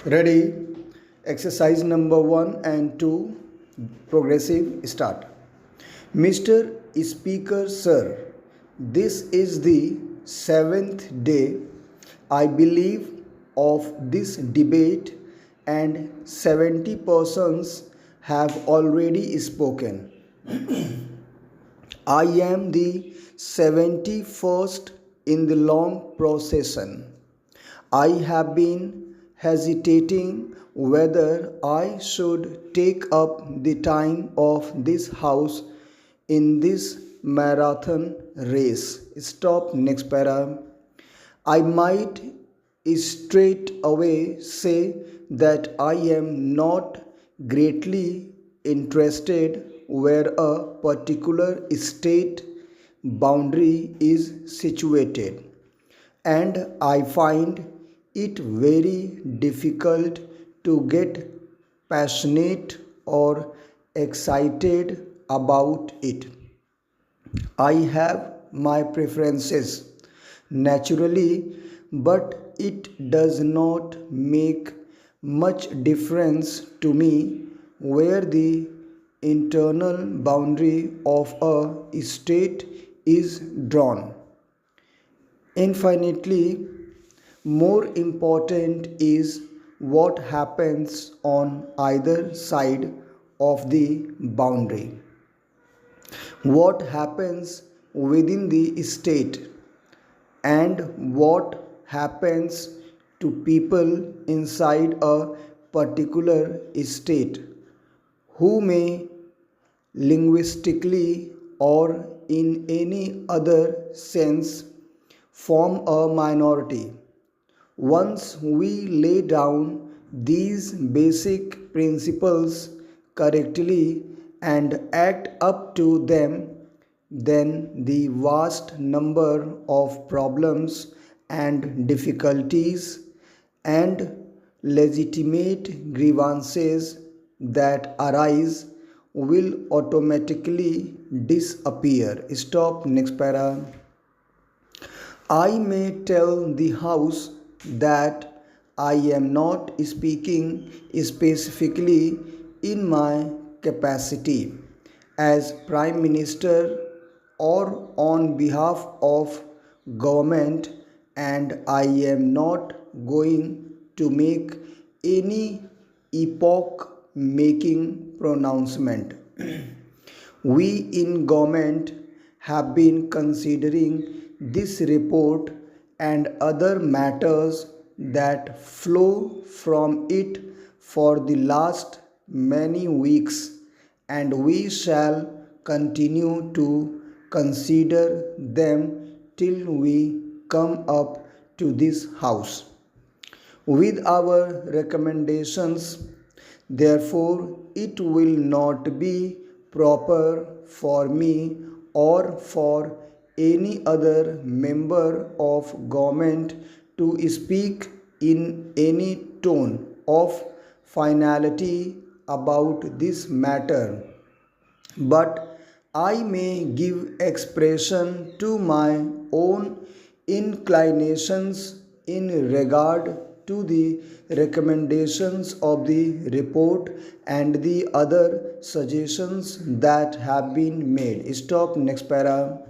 Ready? Exercise number 1 and 2. Progressive start. Mr. Speaker, sir, this is the seventh day, I believe, of this debate, and 70 persons have already spoken. I am the 71st in the long procession. I have been hesitating whether I should take up the time of this house in this marathon race. Stop next para. I might straight away say that I am not greatly interested where a particular state boundary is situated, and I find it very difficult to get passionate or excited about it. I have my preferences, naturally, but it does not make much difference to me where the internal boundary of a state is drawn. Infinitely more important is what happens on either side of the boundary. What happens within the state and what happens to people inside a particular state who may linguistically or in any other sense form a minority. Once we lay down these basic principles correctly and act up to them, then the vast number of problems and difficulties and legitimate grievances that arise will automatically disappear. Stop next para. I may tell the House that I am not speaking specifically in my capacity as Prime Minister or on behalf of government, and I am not going to make any epoch making pronouncement. We in government have been considering this report and other matters that flow from it for the last many weeks, and we shall continue to consider them till we come up to this house with our recommendations. Therefore, it will not be proper for me or for any other member of government to speak in any tone of finality about this matter, but I may give expression to my own inclinations in regard to the recommendations of the report and the other suggestions that have been made. Stop next para.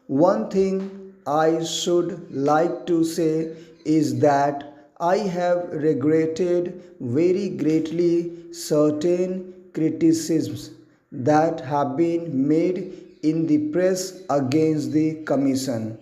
One thing I should like to say is that I have regretted very greatly certain criticisms that have been made in the press against the Commission.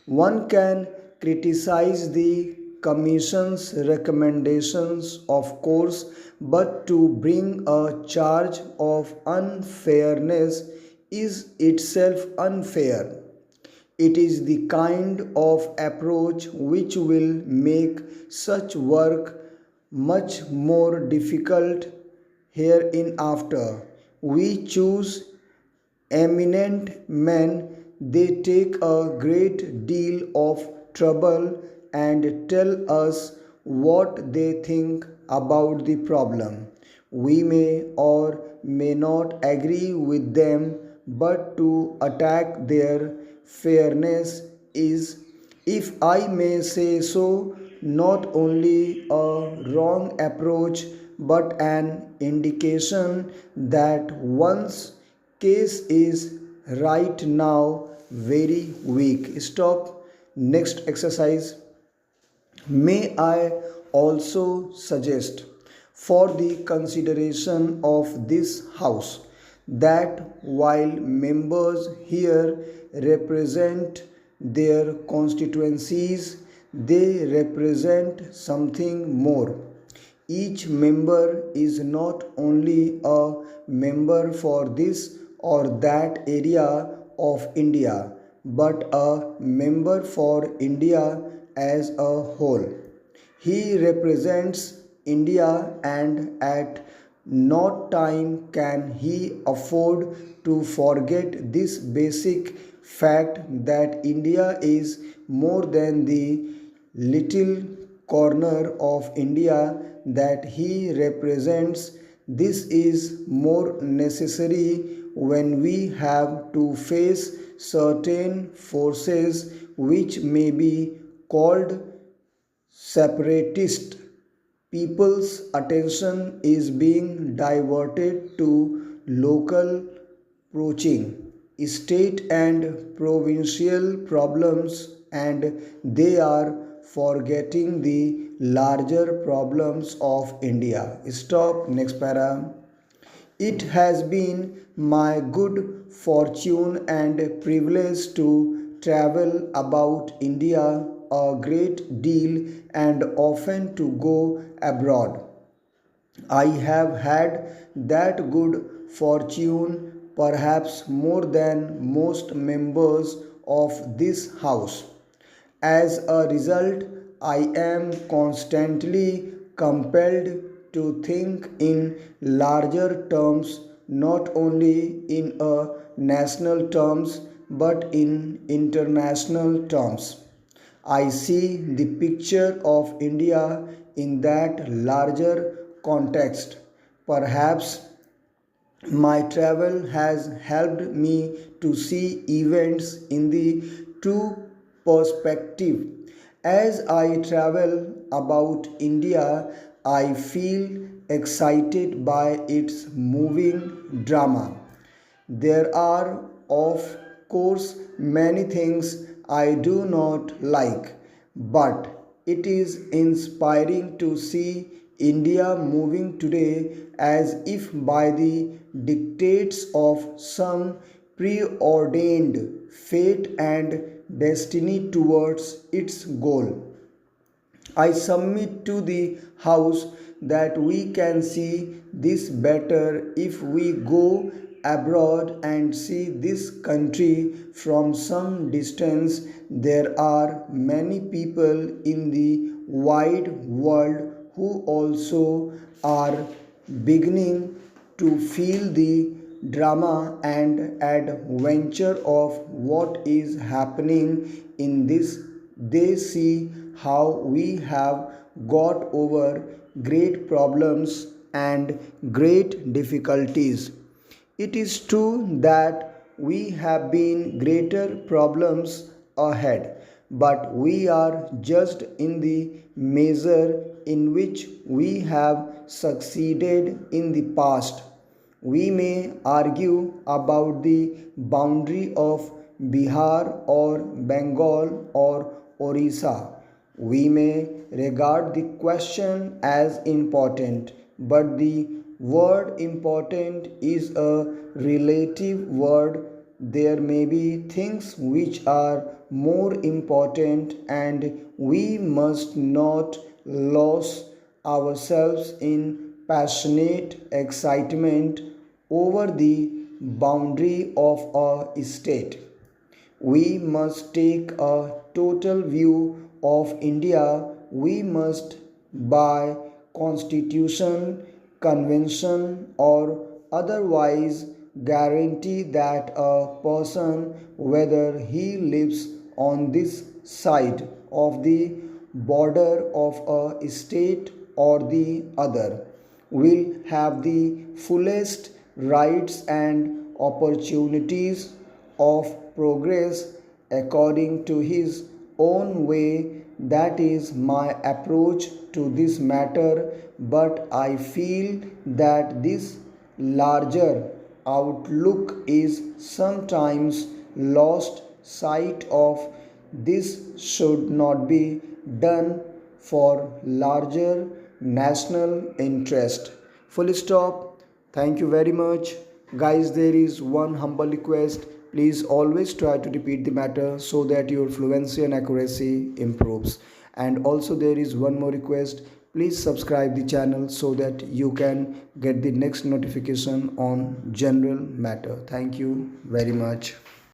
One can criticize the Commission's recommendations, of course, but to bring a charge of unfairness is itself unfair. It is the kind of approach which will make such work much more difficult hereinafter. We choose eminent men, they take a great deal of trouble and tell us what they think about the problem. We may or may not agree with them, but to attack their fairness is, if I may say so, not only a wrong approach but an indication that one's case is right now very weak. Stop. Next exercise. May I also suggest for the consideration of this House that while members here represent their constituencies, they represent something more. Each member is not only a member for this or that area of India, but a member for India as a whole. He represents India, and at no time can he afford to forget this basic fact that India is more than the little corner of India that he represents. This is more necessary when we have to face certain forces which may be called separatist. People's attention is being diverted to local poaching, state and provincial problems, and they are forgetting the larger problems of India. Stop. Next para. It has been my good fortune and privilege to travel about India a great deal and often to go abroad. I have had that good fortune perhaps more than most members of this house. As a result, I am constantly compelled to think in larger terms, not only in a national terms but in international terms. I see the picture of India in that larger context. Perhaps my travel has helped me to see events in the true perspective. As I travel about India, I feel excited by its moving drama. There are, of course, many things I do not like, but it is inspiring to see India moving today as if by the dictates of some preordained fate and destiny towards its goal. I submit to the House that we can see this better if we go abroad and see this country from some distance. There are many people in the wide world who also are beginning to feel the drama and adventure of what is happening in this. They see how we have got over great problems and great difficulties. It is true that we have been greater problems ahead, but we are judged in the measure in which we have succeeded in the past. We may argue about the boundary of Bihar or Bengal or Orissa. We may regard the question as important, but the word important is a relative word. There may be things which are more important, and we must not lose ourselves in passionate excitement over the boundary of a state. We must take a total view of India. We must, by constitution, convention, or otherwise, guarantee that a person, whether he lives on this side of the border of a state or the other, will have the fullest rights and opportunities of progress according to his own way That is my approach to this matter, but I feel that this larger outlook is sometimes lost sight of. This should not be done for larger national interest. Full stop. Thank you very much. Guys, there is one humble request. Please always try to repeat the matter so that your fluency and accuracy improves. And also, there is one more request. Please subscribe the channel so that you can get the next notification on general matter. Thank you very much.